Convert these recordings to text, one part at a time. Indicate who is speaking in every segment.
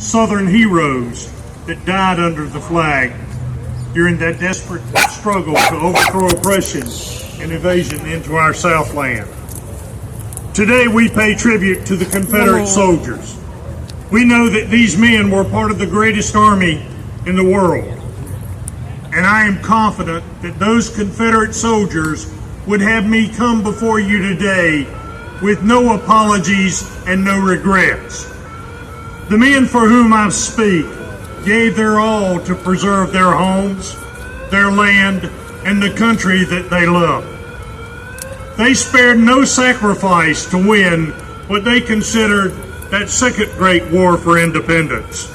Speaker 1: Southern heroes that died under the flag during that desperate struggle to overthrow oppression and invasion into our Southland. Today we pay tribute to the Confederate soldiers. We know that these men were part of the greatest army in the world. And I am confident that those Confederate soldiers would have me come before you today with no apologies and no regrets. The men for whom I speak gave their all to preserve their homes, their land, and the country that they loved. They spared no sacrifice to win what they considered that second great war for independence.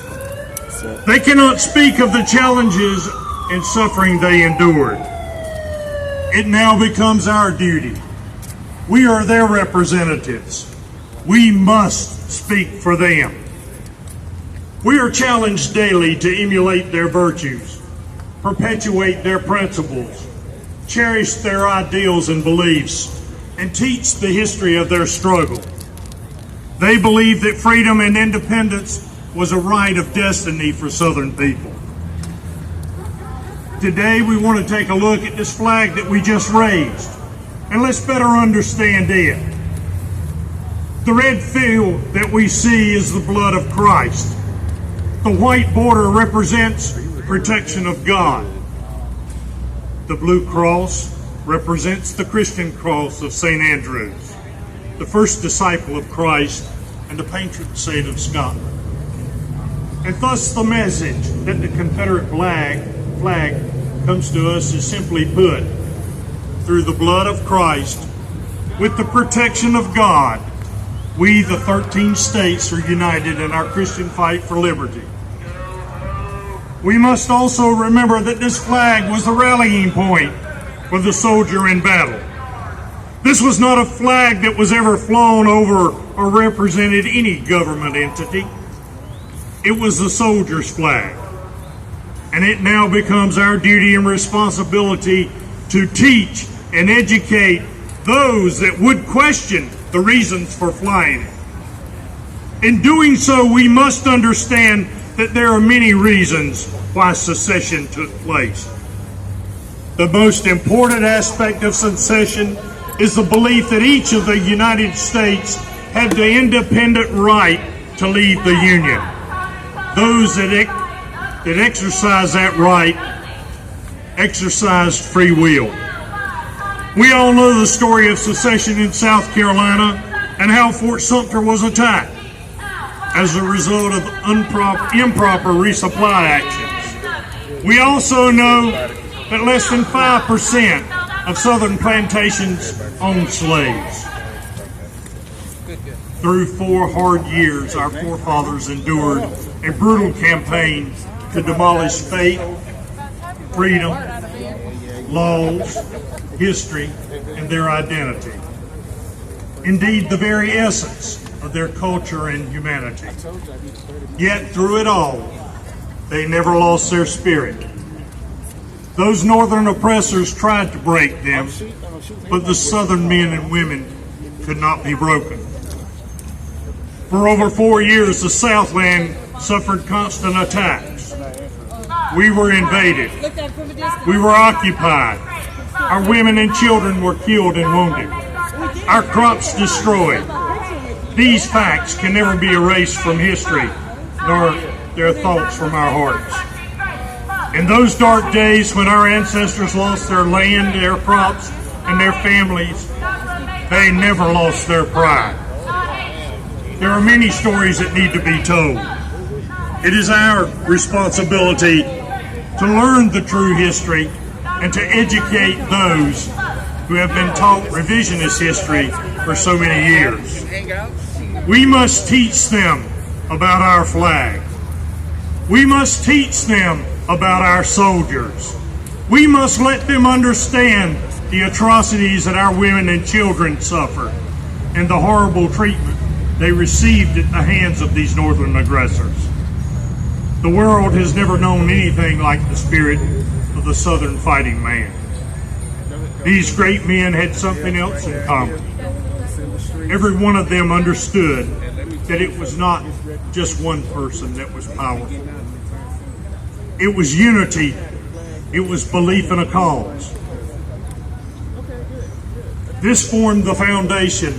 Speaker 1: They cannot speak of the challenges and suffering they endured. It now becomes our duty. We are their representatives. We must speak for them. We are challenged daily to emulate their virtues, perpetuate their principles, cherish their ideals and beliefs, and teach the history of their struggle. They believed that freedom and independence was a right of destiny for Southern people. Today we want to take a look at this flag that we just raised, and let's better understand it. The red field that we see is the blood of Christ. The white border represents protection of God. The blue cross represents the Christian cross of St. Andrews, the first disciple of Christ and the patron saint of Scotland. And thus the message that the Confederate flag comes to us is simply put, through the blood of Christ, with the protection of God, we, the 13 states, are united in our Christian fight for liberty. We must also remember that this flag was the rallying point for the soldier in battle. This was not a flag that was ever flown over or represented any government entity. It was the soldier's flag. And it now becomes our duty and responsibility to teach and educate those that would question the reasons for flying it. In doing so, we must understand that there are many reasons why secession took place. The most important aspect of secession is the belief that each of the United States had the independent right to leave the Union. Those that exercised that right exercised free will. We all know the story of secession in South Carolina and how Fort Sumter was attacked as a result of improper resupply actions. We also know that less than 5% of Southern plantations owned slaves. Through 4 hard years, our forefathers endured a brutal campaign to demolish faith, freedom, laws, history, and their identity. Indeed, the very essence of their culture and humanity. Yet through it all, they never lost their spirit. Those northern oppressors tried to break them, but the southern men and women could not be broken. For over 4 years, the Southland suffered constant attacks. We were invaded. We were occupied. Our women and children were killed and wounded. Our crops destroyed. These facts can never be erased from history, nor their thoughts from our hearts. In those dark days when our ancestors lost their land, their crops, and their families, they never lost their pride. There are many stories that need to be told. It is our responsibility to learn the true history and to educate those who have been taught revisionist history for so many years. We must teach them about our flag. We must teach them about our soldiers. We must let them understand the atrocities that our women and children suffered and the horrible treatment they received at the hands of these northern aggressors. The world has never known anything like the spirit of the Southern fighting man. These great men had something else in common. Every one of them understood that it was not just one person that was powerful. It was unity. It was belief in a cause. This formed the foundation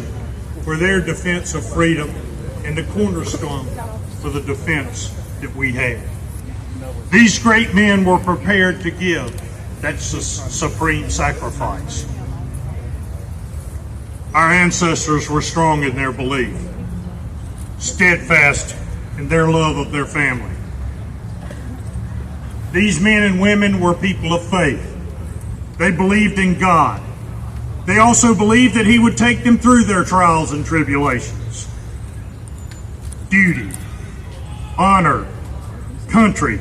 Speaker 1: for their defense of freedom and the cornerstone for the defense that we have. These great men were prepared to give that supreme sacrifice. Our ancestors were strong in their belief, steadfast in their love of their family. These men and women were people of faith. They believed in God. They also believed that He would take them through their trials and tribulations. Duty, honor, country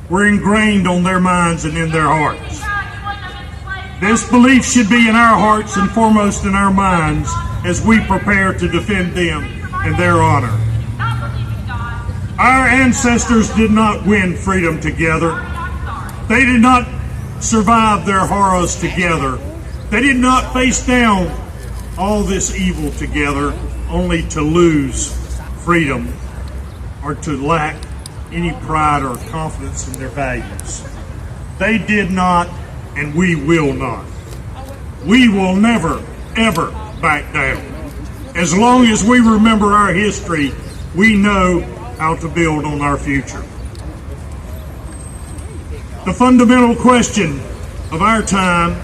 Speaker 1: were ingrained on their minds and in their hearts. This belief should be in our hearts and foremost in our minds as we prepare to defend them and their honor. Our ancestors did not win freedom together. They did not survive their horrors together. They did not face down all this evil together only to lose freedom or to lack any pride or confidence in their values. They did not, and we will not. We will never, ever back down. As long as we remember our history, we know how to build on our future. The fundamental question of our time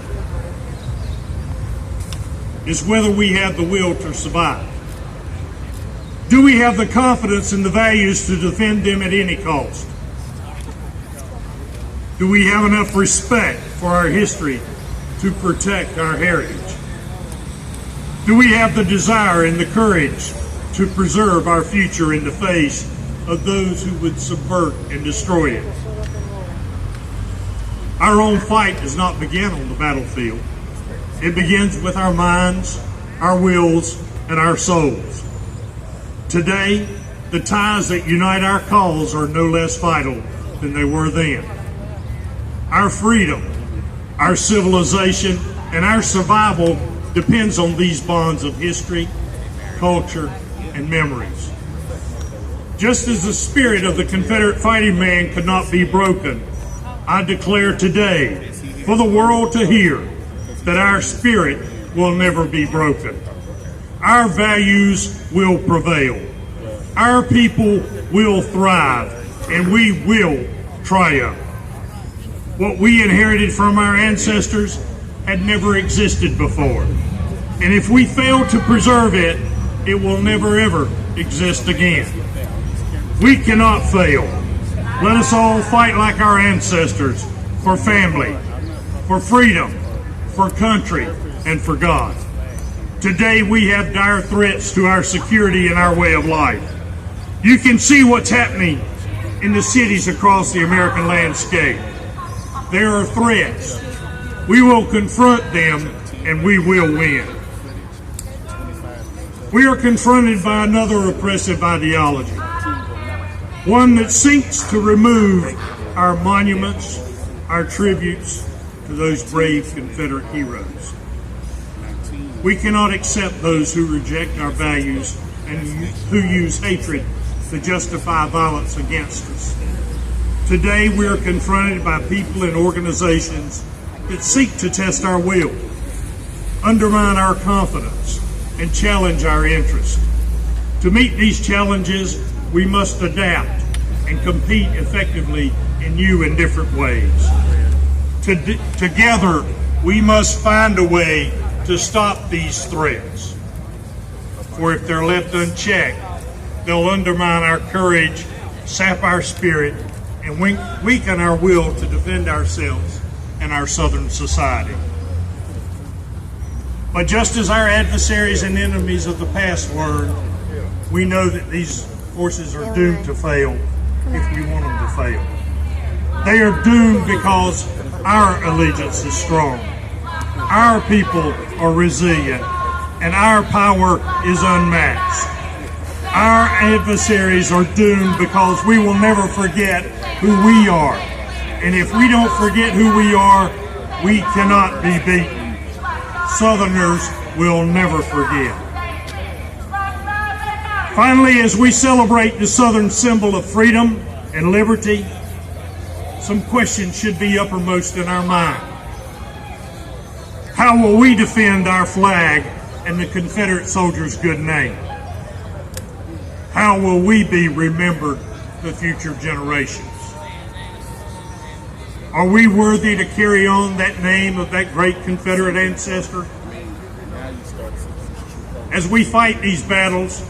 Speaker 1: is whether we have the will to survive. Do we have the confidence and the values to defend them at any cost? Do we have enough respect for our history to protect our heritage? Do we have the desire and the courage to preserve our future in the face of those who would subvert and destroy it? Our own fight does not begin on the battlefield. It begins with our minds, our wills, and our souls. Today, the ties that unite our cause are no less vital than they were then. Our freedom, our civilization, and our survival depends on these bonds of history, culture, and memories. Just as the spirit of the Confederate fighting man could not be broken, I declare today for the world to hear that our spirit will never be broken. Our values will prevail. Our people will thrive, and we will triumph. What we inherited from our ancestors had never existed before. And if we fail to preserve it, it will never ever exist again. We cannot fail. Let us all fight like our ancestors for family, for freedom, for country, and for God. Today we have dire threats to our security and our way of life. You can see what's happening in the cities across the American landscape. There are threats. We will confront them and we will win. We are confronted by another oppressive ideology, one that seeks to remove our monuments, our tributes to those brave Confederate heroes. We cannot accept those who reject our values and who use hatred to justify violence against us. Today we are confronted by people and organizations that seek to test our will, undermine our confidence, and challenge our interest. To meet these challenges, we must adapt and compete effectively in new and different ways. Together, we must find a way to stop these threats. For if they're left unchecked, they'll undermine our courage, sap our spirit, and weaken our will to defend ourselves and our Southern society. But just as our adversaries and enemies of the past learned, we know that these forces are doomed to fail if we want them to fail. They are doomed because our allegiance is strong, our people are resilient, and our power is unmatched. Our adversaries are doomed because we will never forget who we are. And if we don't forget who we are, we cannot be beaten. Southerners will never forget. Finally, as we celebrate the Southern symbol of freedom and liberty, some questions should be uppermost in our mind. How will we defend our flag and the Confederate soldiers' good name? How will we be remembered to future generations? Are we worthy to carry on that name of that great Confederate ancestor? As we fight these battles,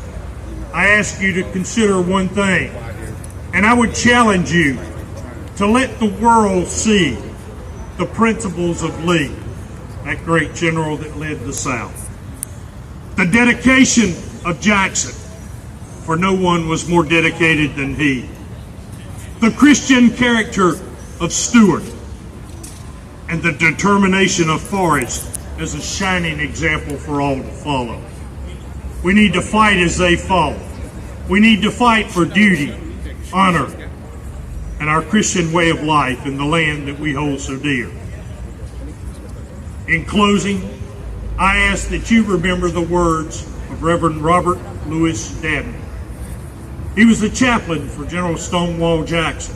Speaker 1: I ask you to consider one thing, and I would challenge you to let the world see the principles of Lee, that great general that led the South. The dedication of Jackson, for no one was more dedicated than he. The Christian character of Stewart, and the determination of Forrest as a shining example for all to follow. We need to fight as they fought. We need to fight for duty, honor, and our Christian way of life in the land that we hold so dear. In closing, I ask that you remember the words of Reverend Robert Louis Dabney. He was the chaplain for General Stonewall Jackson.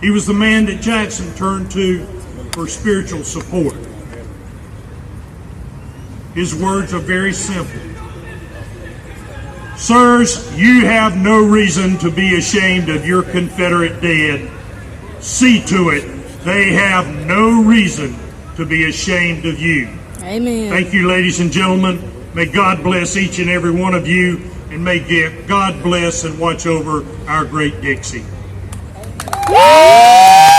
Speaker 1: He was the man that Jackson turned to for spiritual support. His words are very simple. Sirs, you have no reason to be ashamed of your Confederate dead. See to it, they have no reason to be ashamed of you.
Speaker 2: Amen.
Speaker 1: Thank you, ladies and gentlemen. May God bless each and every one of you, and may God bless and watch over our great Dixie.
Speaker 2: Woo!